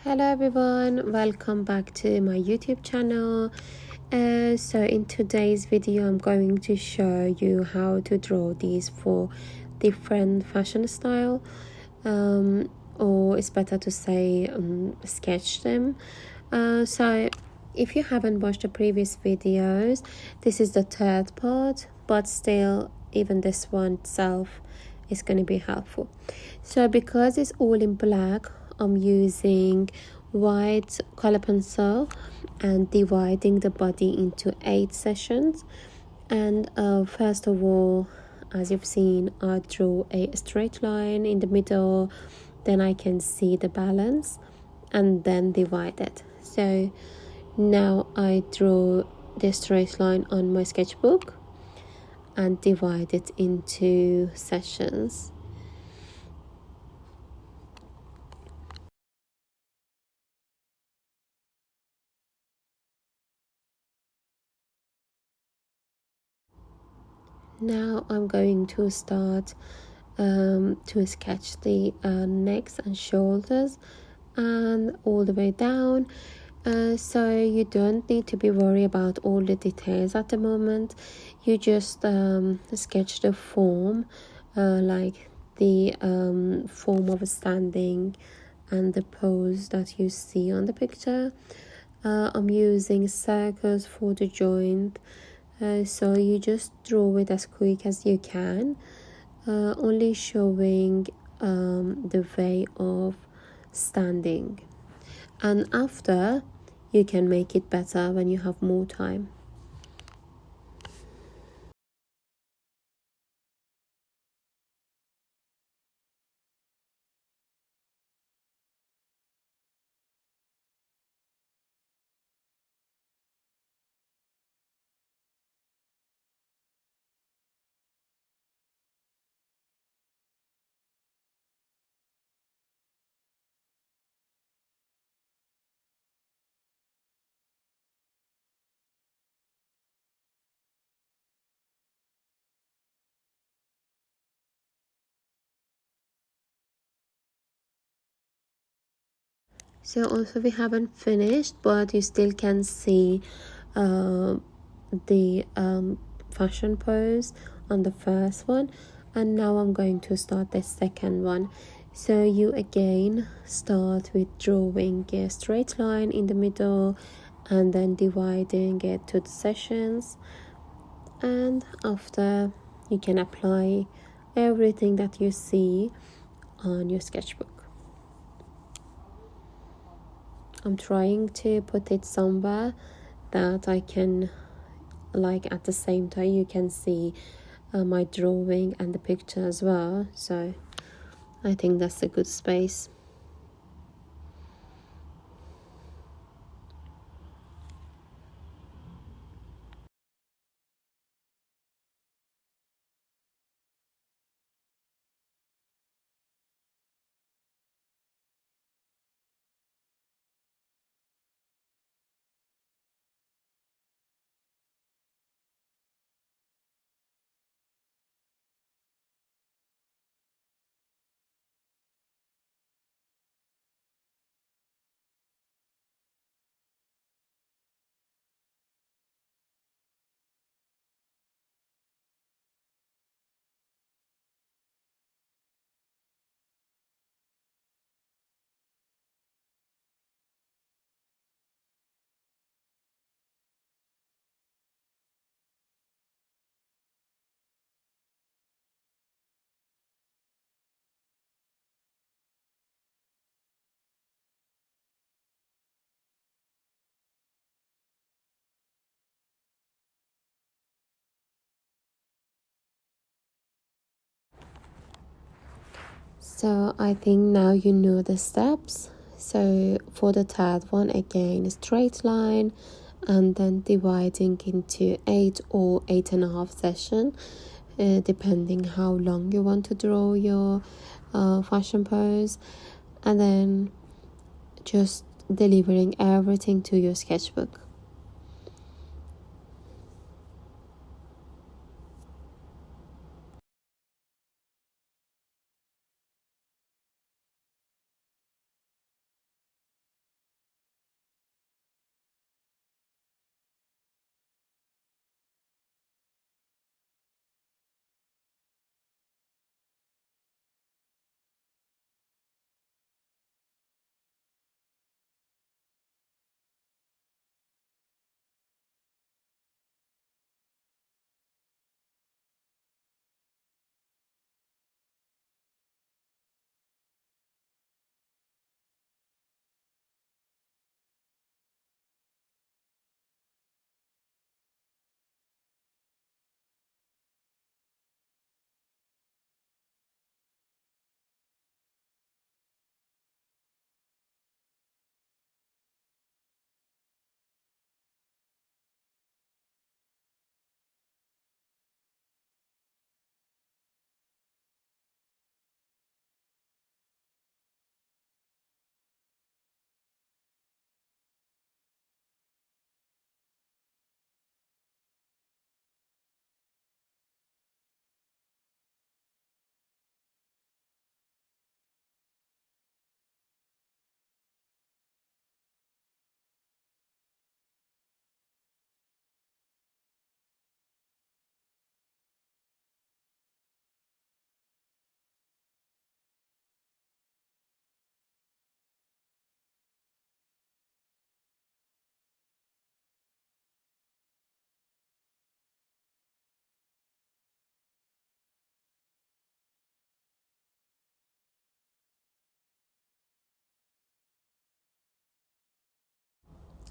Hello everyone, welcome back to my YouTube channel. So in today's video I'm going to show you how to draw these for different fashion style, or it's better to say sketch them. So if you haven't watched the previous videos, this is the third part, but still even this one itself is going to be helpful. So because it's all in black, I'm using white color pencil and dividing the body into 8 sessions. And first of all, as you've seen, I draw a straight line in the middle, then I can see the balance and then divide it. So now I draw the straight line on my sketchbook and divide it into sessions. Now I'm going to start to sketch the necks and shoulders and all the way down. So you don't need to be worried about all the details at the moment. You just sketch the form, like the form of standing and the pose that you see on the picture. I'm using circles for the joint, so you just draw it as quick as you can, only showing the way of standing, and after you can make it better when you have more time. So also we haven't finished, but you still can see the fashion pose on the first one, and now I'm going to start the second one. So you again start with drawing a straight line in the middle and then dividing it to the sessions, and after you can apply everything that you see on your sketchbook. I'm trying to put it somewhere that I can, like, at the same time you can see my drawing and the picture as well, so I think that's a good space. So I think now you know the steps. So for the third one, again, a straight line and then dividing into 8 or 8.5 sessions, depending how long you want to draw your fashion pose, and then just delivering everything to your sketchbook.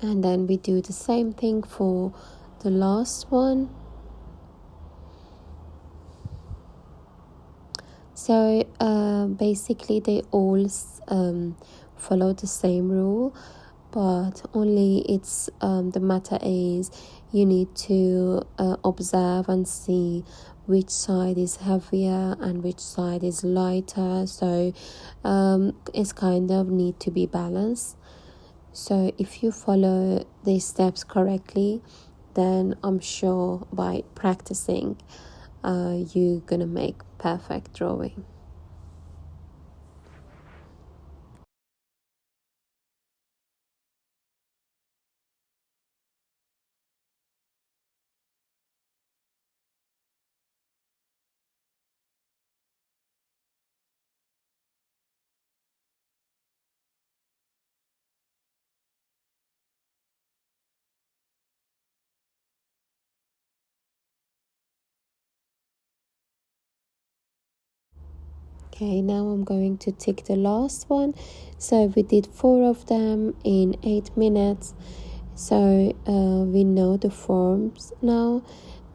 And then we do the same thing for the last one. So basically they all follow the same rule, but only it's the matter is you need to observe and see which side is heavier and which side is lighter. So it's kind of need to be balanced. So if you follow these steps correctly, then I'm sure by practicing you're gonna make perfect drawing. Okay, now I'm going to tick the last one. So we did 4 of them in 8 minutes. So we know the forms now,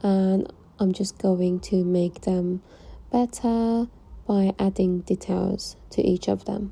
and I'm just going to make them better by adding details to each of them.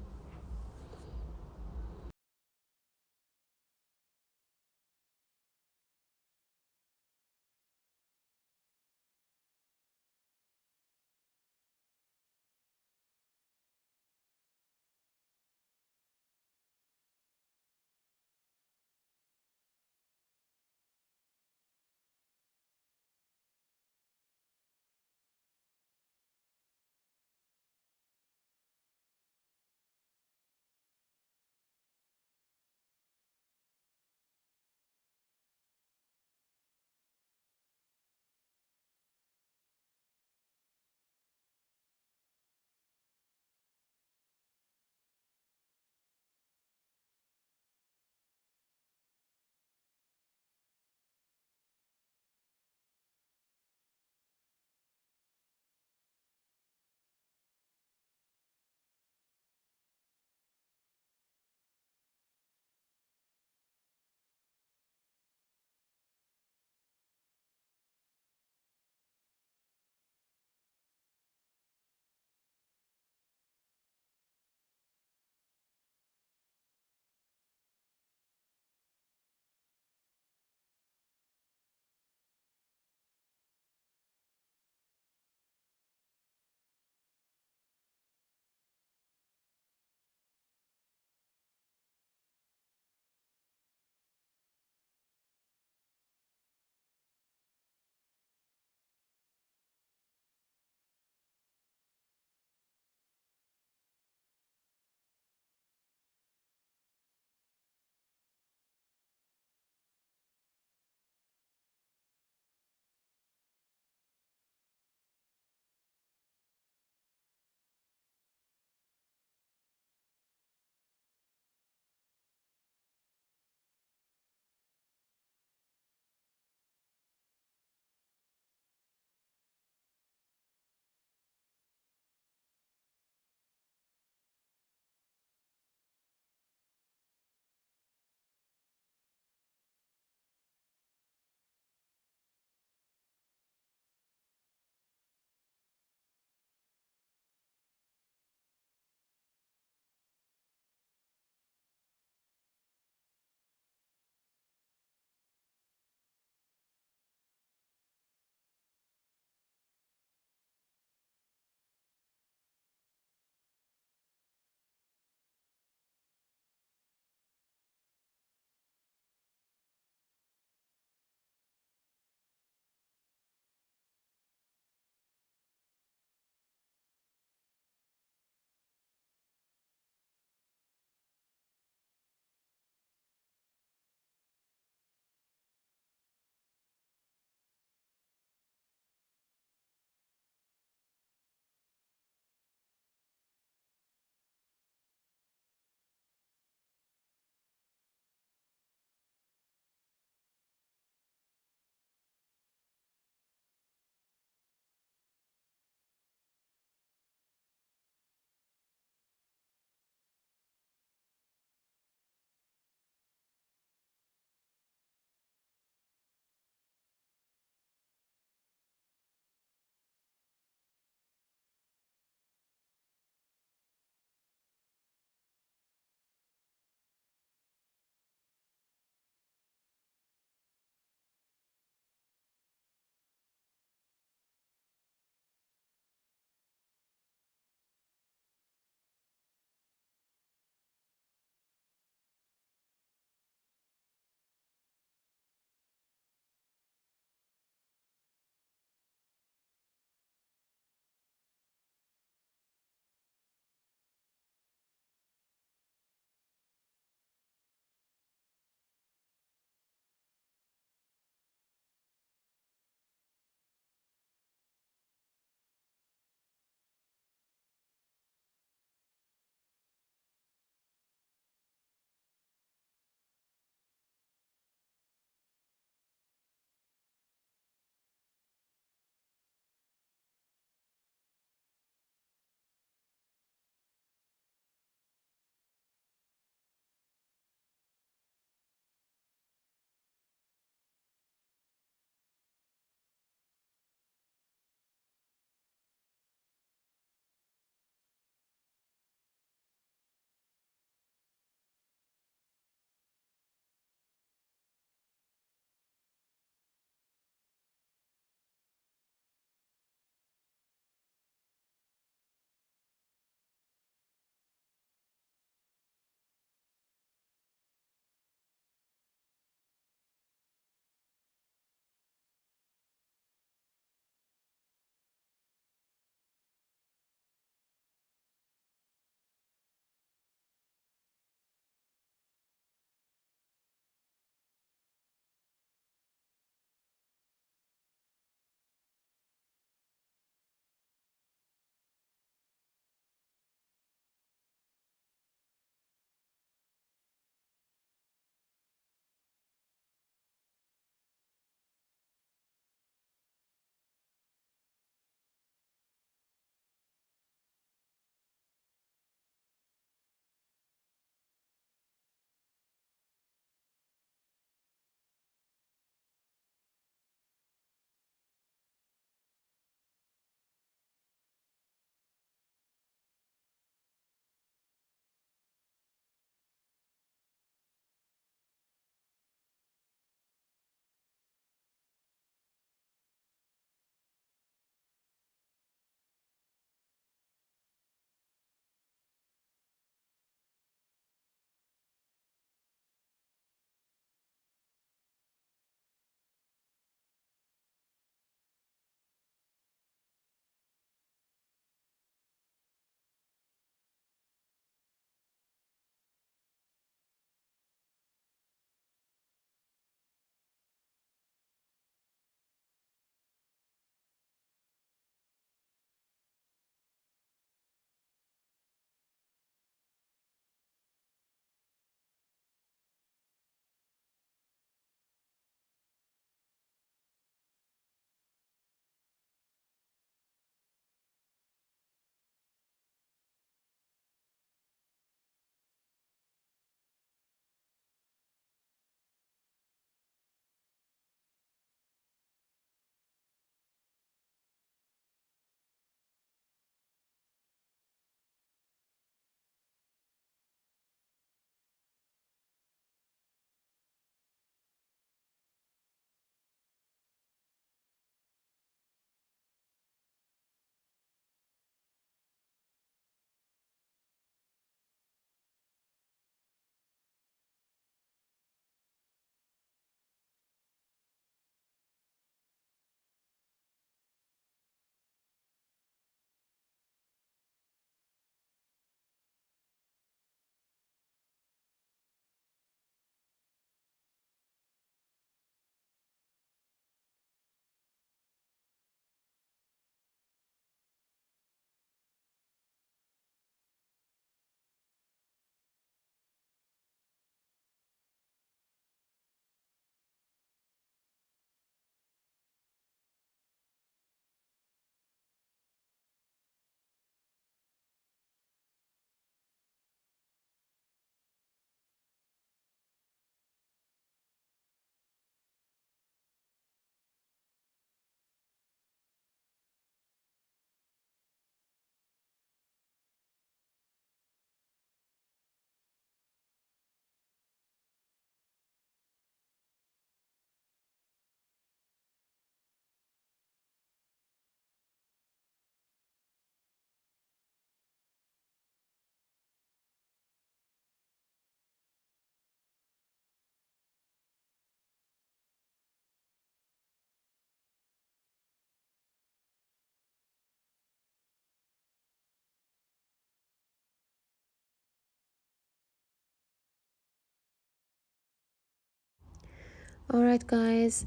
Alright guys,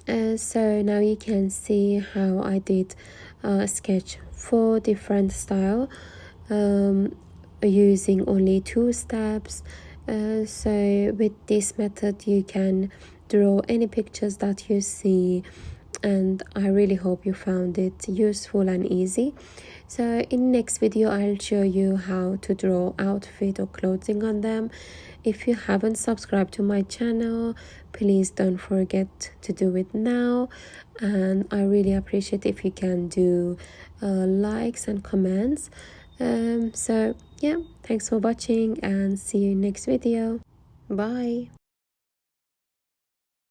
so now you can see how I did sketch 4 different style using only 2 steps. So with this method you can draw any pictures that you see, and I really hope you found it useful and easy. So in next video I'll show you how to draw outfit or clothing on them. If you haven't subscribed to my channel, please don't forget to do it now, and I really appreciate if you can do likes and comments. So yeah, thanks for watching and see you in next video. Bye.